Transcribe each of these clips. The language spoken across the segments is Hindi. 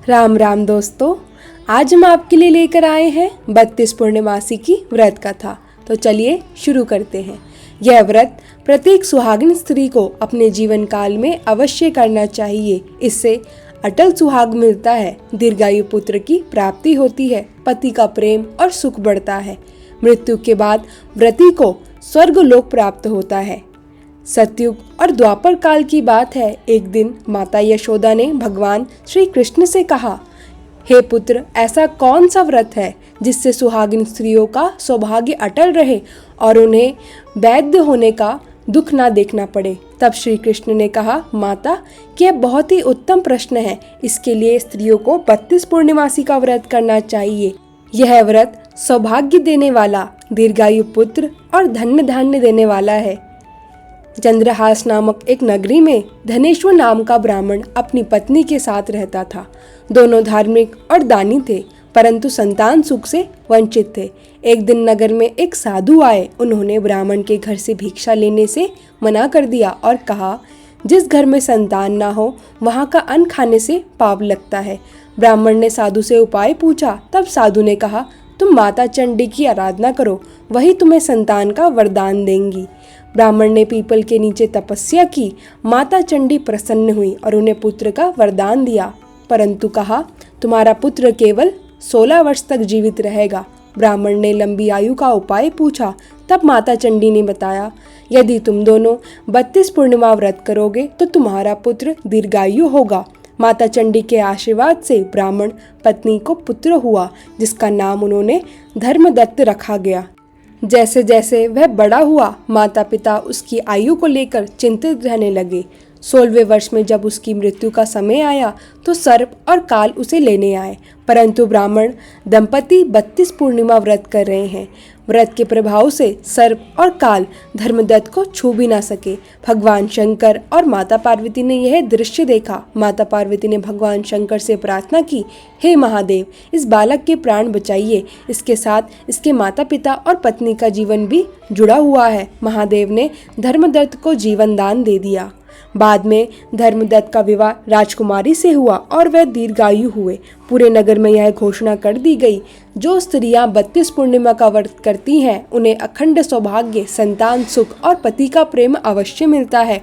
राम राम दोस्तों, आज हम आपके लिए लेकर आए हैं 32 पूर्णिमासी की व्रत कथा। तो चलिए शुरू करते हैं। यह व्रत प्रत्येक सुहागिन स्त्री को अपने जीवन काल में अवश्य करना चाहिए। इससे अटल सुहाग मिलता है, दीर्घायु पुत्र की प्राप्ति होती है, पति का प्रेम और सुख बढ़ता है। मृत्यु के बाद व्रती को स्वर्ग लोक प्राप्त होता है। सतयुग और द्वापर काल की बात है। एक दिन माता यशोदा ने भगवान श्री कृष्ण से कहा, हे पुत्र, ऐसा कौन सा व्रत है जिससे सुहागिन स्त्रियों का सौभाग्य अटल रहे और उन्हें वैद्य होने का दुख ना देखना पड़े। तब श्री कृष्ण ने कहा, माता, यह बहुत ही उत्तम प्रश्न है। इसके लिए स्त्रियों को 32 पूर्णिमासी का व्रत करना चाहिए। यह व्रत सौभाग्य देने वाला, दीर्घायु पुत्र और धन्य धान्य देने वाला है। चंद्रहास नामक एक नगरी में धनेश्वर नाम का ब्राह्मण अपनी पत्नी के साथ रहता था। दोनों धार्मिक और दानी थे, परंतु संतान सुख से वंचित थे। एक दिन नगर में एक साधु आए। उन्होंने ब्राह्मण के घर से भिक्षा लेने से मना कर दिया और कहा, जिस घर में संतान ना हो वहाँ का अन्न खाने से पाप लगता है। ब्राह्मण ने साधु से उपाय पूछा। तब साधु ने कहा, तुम माता चंडी की आराधना करो, वही तुम्हें संतान का वरदान देंगी। ब्राह्मण ने पीपल के नीचे तपस्या की। माता चंडी प्रसन्न हुई और उन्हें पुत्र का वरदान दिया, परंतु कहा, तुम्हारा पुत्र केवल 16 वर्ष तक जीवित रहेगा। ब्राह्मण ने लंबी आयु का उपाय पूछा। तब माता चंडी ने बताया, यदि तुम दोनों 32 पूर्णिमा व्रत करोगे तो तुम्हारा पुत्र दीर्घायु होगा। माता चंडी के आशीर्वाद से ब्राह्मण पत्नी को पुत्र हुआ, जिसका नाम उन्होंने धर्मदत्त रखा गया। जैसे जैसे वह बड़ा हुआ, माता पिता उसकी आयु को लेकर चिंतित रहने लगे। 16वें वर्ष में जब उसकी मृत्यु का समय आया तो सर्प और काल उसे लेने आए, परंतु ब्राह्मण दंपति 32 पूर्णिमा व्रत कर रहे हैं। व्रत के प्रभाव से सर्प और काल धर्मदत्त को छू भी ना सके। भगवान शंकर और माता पार्वती ने यह दृश्य देखा। माता पार्वती ने भगवान शंकर से प्रार्थना की, हे महादेव, इस बालक के प्राण बचाइए। इसके साथ इसके माता पिता और पत्नी का जीवन भी जुड़ा हुआ है। महादेव ने धर्मदत्त को जीवन दान दे दिया। बाद में धर्मदत्त का विवाह राजकुमारी से हुआ और वह दीर्घायु हुए। पूरे नगर में यह घोषणा कर दी गई, जो स्त्रियां 32 पूर्णिमा का व्रत करती हैं उन्हें अखंड सौभाग्य, संतान सुख और पति का प्रेम अवश्य मिलता है।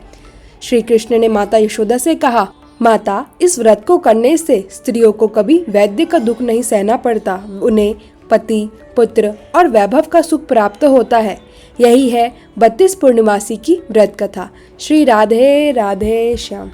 श्री कृष्ण ने माता यशोदा से कहा, माता, इस व्रत को करने से स्त्रियों को कभी वैद्य का दुख नहीं सहना पड़ता। उन्हें पति, पुत्र और वैभव का सुख प्राप्त होता है। यही है 32 पूर्णिमासी की व्रत कथा। श्री राधे राधे श्याम।